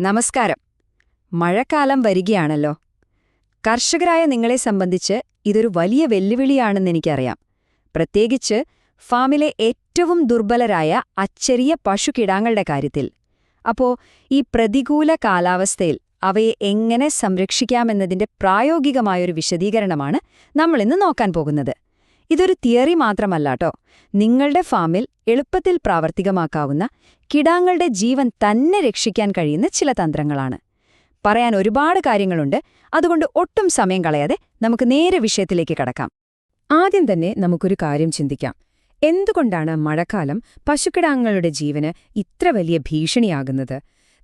നമസ്കാരം. മഴക്കാലം വരികയാണല്ലോ. കർഷകരായ നിങ്ങളെ സംബന്ധിച്ച് ഇതൊരു വലിയ വെല്ലുവിളിയാണെന്നെനിക്കറിയാം. പ്രത്യേകിച്ച് ഫാമിലെ ഏറ്റവും ദുർബലരായ അച്ചെറിയ പശുക്കിടാങ്ങളുടെ കാര്യത്തിൽ. അപ്പോ ഈ പ്രതികൂല കാലാവസ്ഥയിൽ അവയെ എങ്ങനെ സംരക്ഷിക്കാമെന്നതിന്റെ പ്രായോഗികമായൊരു വിശദീകരണമാണ് നമ്മളിന്ന് നോക്കാൻ പോകുന്നത്. ഇതൊരു തിയറി മാത്രമല്ലാട്ടോ, നിങ്ങളുടെ ഫാമിൽ എളുപ്പത്തിൽ പ്രാവർത്തികമാക്കാവുന്ന, കിടാങ്ങളുടെ ജീവൻ തന്നെ രക്ഷിക്കാൻ കഴിയുന്ന ചില തന്ത്രങ്ങളാണ്. പറയാൻ ഒരുപാട് കാര്യങ്ങളുണ്ട്, അതുകൊണ്ട് ഒട്ടും സമയം കളയാതെ നമുക്ക് നേരെ വിഷയത്തിലേക്ക് കടക്കാം. ആദ്യം തന്നെ നമുക്കൊരു കാര്യം ചിന്തിക്കാം. എന്തുകൊണ്ടാണ് മഴക്കാലം പശുക്കിടാങ്ങളുടെ ജീവന് ഇത്ര വലിയ ഭീഷണിയാകുന്നത്?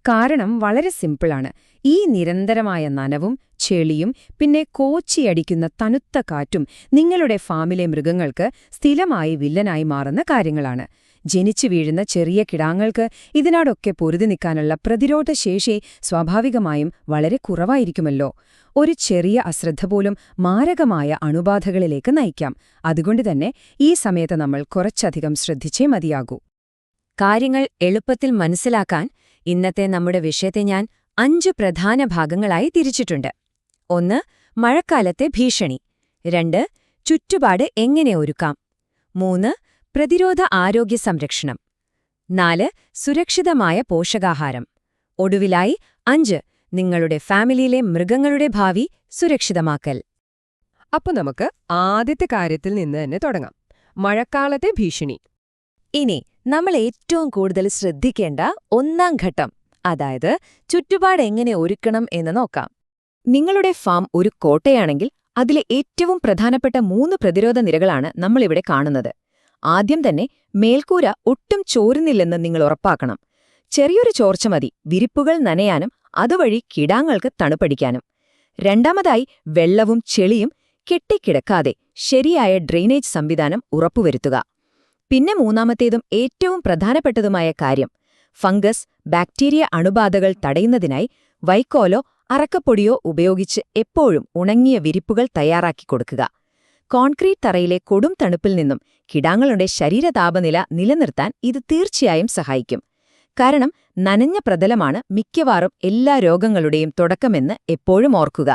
കാരണം വളരെ സിമ്പിളാണ്. ഈ നിരന്തരമായ നനവും ചെളിയും പിന്നെ കോച്ചിയടിക്കുന്ന തണുത്ത കാറ്റും നിങ്ങളുടെ ഫാമിലെ മൃഗങ്ങൾക്ക് സ്ഥിരമായി വില്ലനായി മാറുന്ന കാര്യങ്ങളാണ്. ജനിച്ചു വീഴുന്ന ചെറിയ കിടാങ്ങൾക്ക് ഇതിനോടൊക്കെ പൊരുതി നിൽക്കാനുള്ള പ്രതിരോധശേഷി സ്വാഭാവികമായും വളരെ കുറവായിരിക്കുമല്ലോ. ഒരു ചെറിയ അശ്രദ്ധ പോലും മാരകമായ അണുബാധകളിലേക്ക് നയിക്കാം. അതുകൊണ്ടുതന്നെ ഈ സമയത്ത് നമ്മൾ കുറച്ചധികം ശ്രദ്ധിച്ചേ മതിയാകൂ. കാര്യങ്ങൾ എളുപ്പത്തിൽ മനസ്സിലാക്കാൻ ഇന്നത്തെ നമ്മുടെ വിഷയത്തെ ഞാൻ 5 പ്രധാന ഭാഗങ്ങളായി തിരിച്ചിട്ടുണ്ട്. 1. മഴക്കാലത്തെ ഭീഷണി. 2. ചുറ്റുപാട് എങ്ങനെ ഒരുക്കാം. 3. പ്രതിരോധ ആരോഗ്യ സംരക്ഷണം. 4. സുരക്ഷിതമായ പോഷകാഹാരം. ഒടുവിലായി 5. നിങ്ങളുടെ ഫാമിലിയിലെ മൃഗങ്ങളുടെ ഭാവി സുരക്ഷിതമാക്കൽ. അപ്പോൾ നമുക്ക് ആദ്യത്തെ കാര്യത്തിൽ നിന്ന് തന്നെ തുടങ്ങാം. മഴക്കാലത്തെ ഭീഷണി. ഇനി നമ്മൾ ഏറ്റവും കൂടുതൽ ശ്രദ്ധിക്കേണ്ട 1-ാം ഘട്ടം, അതായത് ചുറ്റുപാട് എങ്ങനെ ഒരുക്കണം എന്ന് നോക്കാം. നിങ്ങളുടെ ഫാം ഒരു കോട്ടയാണെങ്കിൽ അതിലെ ഏറ്റവും പ്രധാനപ്പെട്ട 3 പ്രതിരോധ നിരകളാണ് നമ്മളിവിടെ കാണുന്നത്. ആദ്യം തന്നെ മേൽക്കൂര ഒട്ടും ചോരുന്നില്ലെന്ന് നിങ്ങൾ ഉറപ്പാക്കണം. ചെറിയൊരു ചോർച്ച മതി വിരിപ്പുകൾ നനയാനും അതുവഴി കിടാങ്ങൾക്ക് തണുപ്പടിക്കാനും. രണ്ടാമതായി വെള്ളവും ചെളിയും കെട്ടിക്കിടക്കാതെ ശരിയായ ഡ്രെയിനേജ് സംവിധാനം ഉറപ്പുവരുത്തുക. പിന്നെ മൂന്നാമത്തേതും ഏറ്റവും പ്രധാനപ്പെട്ടതുമായ കാര്യം, ഫംഗസ്, ബാക്ടീരിയ അണുബാധകൾ തടയുന്നതിനായി വൈക്കോലോ അറക്കപ്പൊടിയോ ഉപയോഗിച്ച് എപ്പോഴും ഉണങ്ങിയ വിരിപ്പുകൾ തയ്യാറാക്കി കൊടുക്കുക. കോൺക്രീറ്റ് തറയിലെ കൊടും തണുപ്പിൽ നിന്നും കിടാങ്ങളുടെ ശരീരതാപനില നിലനിർത്താൻ ഇത് തീർച്ചയായും സഹായിക്കും. കാരണം നനഞ്ഞ പ്രതലമാണ് മിക്കവാറും എല്ലാ രോഗങ്ങളുടെയും തുടക്കമെന്ന് എപ്പോഴും ഓർക്കുക.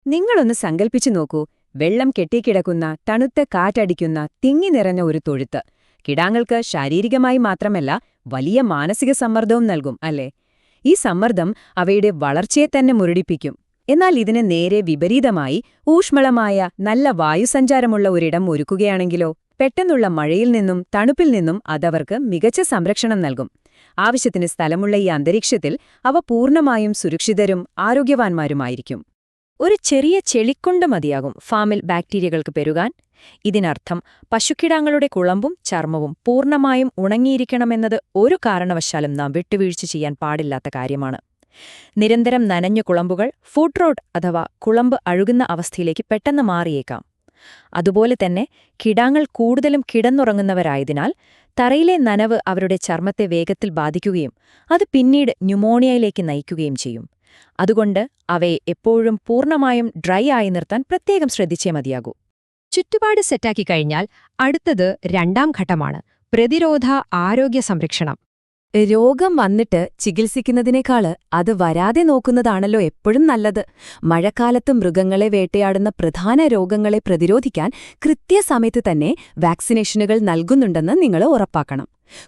നിങ്ങളൊന്ന് സങ്കൽപ്പിച്ചു നോക്കൂ, വെള്ളം കെട്ടിക്കിടക്കുന്ന, തണുത്ത കാറ്റടിക്കുന്ന, തിങ്ങി നിറഞ്ഞ ഒരു തൊഴുത്ത്. കിടാങ്ങൾക്ക് ശാരീരികമായി മാത്രമല്ല വലിയ മാനസിക സമ്മർദ്ദവും നൽകും, അല്ലേ? ഈ സമ്മർദ്ദം അവയുടെ വളർച്ചയെ തന്നെ മുരടിപ്പിക്കും. എന്നാൽ ഇതിന് നേരെ വിപരീതമായി ഊഷ്മളമായ നല്ല വായുസഞ്ചാരമുള്ള ഒരിടം ഒരുക്കുകയാണെങ്കിലോ, പെട്ടെന്നുള്ള മഴയിൽ നിന്നും തണുപ്പിൽ നിന്നും അതവർക്ക് മികച്ച സംരക്ഷണം നൽകും. ആവശ്യത്തിന് സ്ഥലമുള്ള ഈ അന്തരീക്ഷത്തിൽ അവ പൂർണ്ണമായും സുരക്ഷിതരും ആരോഗ്യവാന്മാരുമായിരിക്കും. ഒരു ചെറിയ ചെളിക്കുണ്ട് മതിയാകും ഫാമിൽ ബാക്ടീരിയകൾക്ക് പെരുകാൻ. ഇതിനർത്ഥം പശുക്കിടാങ്ങളുടെ കുളമ്പും ചർമ്മവും പൂർണ്ണമായും ഉണങ്ങിയിരിക്കണമെന്നത് ഒരു കാരണവശാലും നാം വിട്ടുവീഴ്ച ചെയ്യാൻ പാടില്ലാത്ത കാര്യമാണ്. നിരന്തരം നനഞ്ഞ കുളമ്പുകൾ ഫുഡ് റോട്ട് അഥവാ കുളമ്പ് അഴുകുന്ന അവസ്ഥയിലേക്ക് പെട്ടെന്ന് മാറിയേക്കാം. അതുപോലെ തന്നെ കിടാങ്ങൾ കൂടുതലും കിടന്നുറങ്ങുന്നവരായതിനാൽ തറയിലെ നനവ് അവരുടെ ചർമ്മത്തെ വേഗത്തിൽ ബാധിക്കുകയും അത് പിന്നീട് ന്യൂമോണിയയിലേക്ക് നയിക്കുകയും ചെയ്യും. അതുകൊണ്ട് അവയെ എപ്പോഴും പൂർണ്ണമായും ഡ്രൈ ആയി നിർത്താൻ പ്രത്യേകം ശ്രദ്ധിച്ചേ മതിയാകൂ. ചുറ്റുപാട് സെറ്റാക്കി കഴിഞ്ഞാൽ അടുത്തത് 2-ാം ഘട്ടമാണ്, പ്രതിരോധ ആരോഗ്യ സംരക്ഷണം. രോഗം വന്നിട്ട് ചികിത്സിക്കുന്നതിനേക്കാള് അത് വരാതെ നോക്കുന്നതാണല്ലോ എപ്പോഴും നല്ലത്. മഴക്കാലത്ത് മൃഗങ്ങളെ വേട്ടയാടുന്ന പ്രധാന രോഗങ്ങളെ പ്രതിരോധിക്കാൻ കൃത്യസമയത്ത് തന്നെ വാക്സിനേഷനുകൾ നൽകുന്നുണ്ടെന്ന് നിങ്ങൾ ഉറപ്പാക്കണം.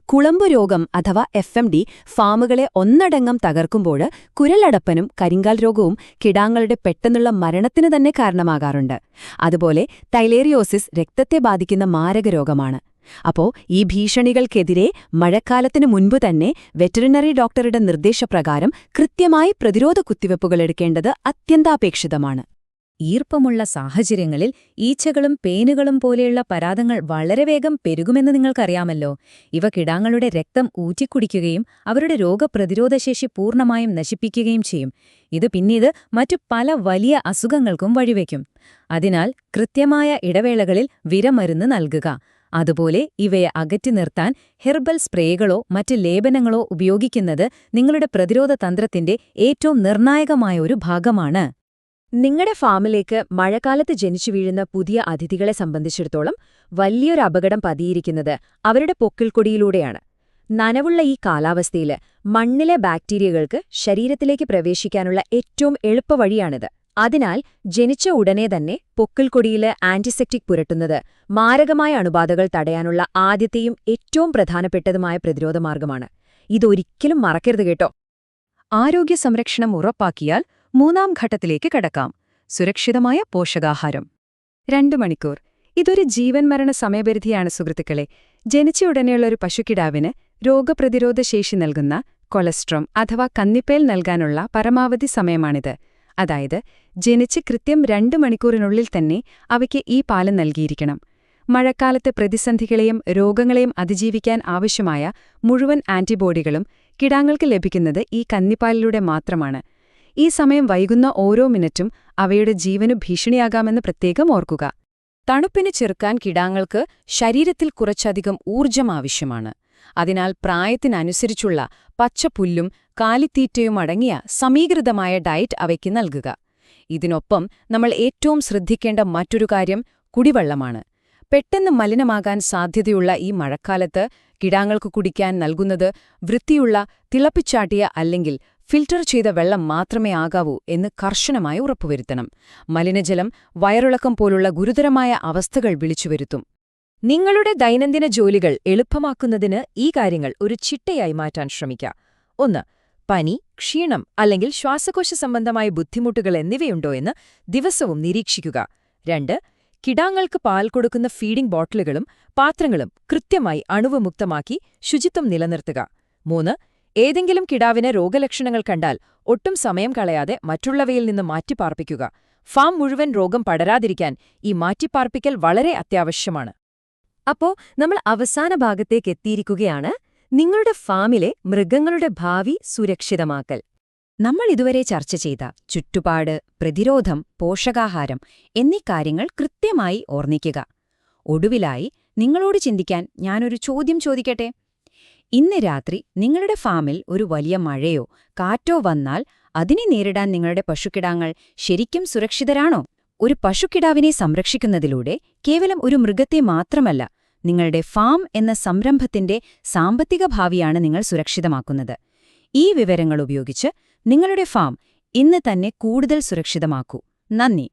കുളമ്പ് രോഗം അഥവാ FMD ഫാമുകളെ ഒന്നടങ്കം തകർക്കുമ്പോൾ കുരലടപ്പനും കരിങ്കാൽ രോഗവും കിടാങ്ങളുടെ പെട്ടെന്നുള്ള മരണത്തിന് തന്നെ കാരണമാകാറുണ്ട്. അതുപോലെ തൈലേറിയോസിസ് രക്തത്തെ ബാധിക്കുന്ന മാരകരോഗമാണ്. അപ്പോ ഈ ഭീഷണികൾക്കെതിരെ മഴക്കാലത്തിനു മുൻപ് തന്നെ വെറ്ററിനറി ഡോക്ടറുടെ നിർദ്ദേശപ്രകാരം കൃത്യമായി പ്രതിരോധ കുത്തിവയ്പ്പുകൾ എടുക്കേണ്ടത് അത്യന്താപേക്ഷിതമാണ്. ഈർപ്പമുള്ള സാഹചര്യങ്ങളിൽ ഈച്ചകളും പേനുകളും പോലെയുള്ള പരാതങ്ങൾ വളരെ വേഗം പെരുകുമെന്ന് നിങ്ങൾക്കറിയാമല്ലോ. ഇവ കിടാങ്ങളുടെ രക്തം ഊറ്റിക്കുടിക്കുകയും അവരുടെ രോഗപ്രതിരോധശേഷി പൂർണ്ണമായും നശിപ്പിക്കുകയും ചെയ്യും. ഇത് പിന്നീട് മറ്റു പല വലിയ അസുഖങ്ങൾക്കും വഴിവെക്കും. അതിനാൽ കൃത്യമായ ഇടവേളകളിൽ വിരമരുന്ന് നൽകുക. അതുപോലെ ഇവയെ അകറ്റി നിർത്താൻ ഹെർബൽ സ്പ്രേകളോ മറ്റ് ലേപനങ്ങളോ ഉപയോഗിക്കുന്നത് നിങ്ങളുടെ പ്രതിരോധ തന്ത്രത്തിന്റെ ഏറ്റവും നിർണായകമായ ഒരു ഭാഗമാണ്. നിങ്ങളുടെ ഫാമിലേക്ക് മഴക്കാലത്ത് ജനിച്ചു വീഴുന്ന പുതിയ അതിഥികളെ സംബന്ധിച്ചിടത്തോളം വലിയൊരു അപകടം പതിയിരിക്കുന്നത് അവരുടെ പൊക്കിൾക്കൊടിയിലൂടെയാണ്. നനവുള്ള ഈ കാലാവസ്ഥയിൽ മണ്ണിലെ ബാക്ടീരിയകൾക്ക് ശരീരത്തിലേക്ക് പ്രവേശിക്കാനുള്ള ഏറ്റവും എളുപ്പവഴിയാണിത്. അതിനാൽ ജനിച്ച ഉടനെ തന്നെ പൊക്കിൾക്കൊടിയില് ആന്റിസെപ്റ്റിക് പുരട്ടുന്നത് മാരകമായ അണുബാധകൾ തടയാനുള്ള ആദ്യത്തെയും ഏറ്റവും പ്രധാനപ്പെട്ടതുമായ പ്രതിരോധമാർഗമാണ്. ഇതൊരിക്കലും മറക്കരുത് കേട്ടോ. ആരോഗ്യ സംരക്ഷണം ഉറപ്പാക്കിയാൽ 3-ാം ഘട്ടത്തിലേക്ക് കടക്കാം: സുരക്ഷിതമായ പോഷകാഹാരം. 2 മണിക്കൂർ. ഇതൊരു ജീവൻമരണ സമയപരിധിയാണ് സുഹൃത്തുക്കളെ. ജനിച്ചയുടനെയുള്ള ഒരു പശുക്കിടാവിന് രോഗപ്രതിരോധ ശേഷി നൽകുന്ന കൊളസ്ട്രോം അഥവാ കന്നിപ്പേൽ നൽകാനുള്ള പരമാവധി സമയമാണിത്. അതായത് ജനിച്ച് കൃത്യം 2 മണിക്കൂറിനുള്ളിൽ തന്നെ അവയ്ക്ക് ഈ പാല് നൽകിയിരിക്കണം. മഴക്കാലത്തെ പ്രതിസന്ധികളെയും രോഗങ്ങളെയും അതിജീവിക്കാൻ ആവശ്യമായ മുഴുവൻ ആന്റിബോഡികളും കിടാങ്ങൾക്ക് ലഭിക്കുന്നത് ഈ കന്നിപ്പാലിലൂടെ മാത്രമാണ്. ഈ സമയം വൈകുന്ന ഓരോ മിനിറ്റും അവയുടെ ജീവനു ഭീഷണിയാകാമെന്ന് പ്രത്യേകം ഓർക്കുക. തണുപ്പിന് ചെറുക്കാൻ കിടാങ്ങൾക്ക് ശരീരത്തിൽ കുറച്ചധികം ഊർജ്ജം ആവശ്യമാണ്. അതിനാൽ പ്രായത്തിനനുസരിച്ചുള്ള പച്ചപ്പുല്ലും കാലിത്തീറ്റയും അടങ്ങിയ സമീകൃതമായ ഡയറ്റ് അവയ്ക്ക് നൽകുക. ഇതിനൊപ്പം നമ്മൾ ഏറ്റവും ശ്രദ്ധിക്കേണ്ട മറ്റൊരു കാര്യം കുടിവെള്ളമാണ്. പെട്ടെന്ന് മലിനമാകാൻ സാധ്യതയുള്ള ഈ മഴക്കാലത്ത് കിടാങ്ങൾക്ക് കുടിക്കാൻ നൽകുന്നത് വൃത്തിയുള്ള, തിളപ്പിച്ചാട്ടിയ അല്ലെങ്കിൽ ഫിൽട്ടർ ചെയ്ത വെള്ളം മാത്രമേ ആകാവൂ എന്ന് കർശനമായി ഉറപ്പുവരുത്തണം. മലിനജലം വയറിളക്കം പോലുള്ള ഗുരുതരമായ അവസ്ഥകൾ വിളിച്ചുവരുത്തും. നിങ്ങളുടെ ദൈനംദിന ജോലികൾ എളുപ്പമാക്കുന്നതിന് ഈ കാര്യങ്ങൾ ഒരു ചിട്ടയായി മാറ്റാൻ ശ്രമിക്കുക. 1. പനി, ക്ഷീണം അല്ലെങ്കിൽ ശ്വാസകോശ സംബന്ധമായ ബുദ്ധിമുട്ടുകൾ എന്നിവയുണ്ടോ എന്ന് ദിവസവും നിരീക്ഷിക്കുക. 2. കിടാങ്ങൾക്ക് പാൽ കൊടുക്കുന്ന ഫീഡിംഗ് ബോട്ടിലുകളും പാത്രങ്ങളും കൃത്യമായി അണുവിമുക്തമാക്കി ശുചിത്വം നിലനിർത്തുക. 3. ഏതെങ്കിലും കിടാവിന് രോഗലക്ഷണങ്ങൾ കണ്ടാൽ ഒട്ടും സമയം കളയാതെ മറ്റുള്ളവയിൽ നിന്ന് മാറ്റിപ്പാർപ്പിക്കുക. ഫാം മുഴുവൻ രോഗം പടരാതിരിക്കാൻ ഈ മാറ്റിപ്പാർപ്പിക്കൽ വളരെ അത്യാവശ്യമാണ്. അപ്പോ നമ്മൾ അവസാന ഭാഗത്തേക്ക് എത്തിയിരിക്കുകയാണ്: നിങ്ങളുടെ ഫാമിലെ മൃഗങ്ങളുടെ ഭാവി സുരക്ഷിതമാക്കൽ. നമ്മൾ ഇതുവരെ ചർച്ച ചെയ്ത ചുറ്റുപാട്, പ്രതിരോധം, പോഷകാഹാരം എന്നീ കാര്യങ്ങൾ കൃത്യമായി ഓർമ്മിക്കുക. ഒടുവിലായി നിങ്ങളോട് ചിന്തിക്കാൻ ഞാനൊരു ചോദ്യം ചോദിക്കട്ടെ. ഇന്ന് രാത്രി നിങ്ങളുടെ ഫാമിൽ ഒരു വലിയ മഴയോ കാറ്റോ വന്നാൽ അതിനെ നേരിടാൻ നിങ്ങളുടെ പശുക്കിടാങ്ങൾ ശരിക്കും സുരക്ഷിതരാണോ? ഒരു പശുക്കിടാവിനെ സംരക്ഷിക്കുന്നതിലൂടെ കേവലം ഒരു മൃഗത്തെ മാത്രമല്ല, നിങ്ങളുടെ ഫാം എന്ന സംരംഭത്തിന്റെ സാമ്പത്തിക ഭാവിയാണ് നിങ്ങൾ സുരക്ഷിതമാക്കുന്നത്. ഈ വിവരങ്ങൾ ഉപയോഗിച്ച് നിങ്ങളുടെ ഫാം ഇന്ന് തന്നെ കൂടുതൽ സുരക്ഷിതമാക്കൂ. നന്ദി.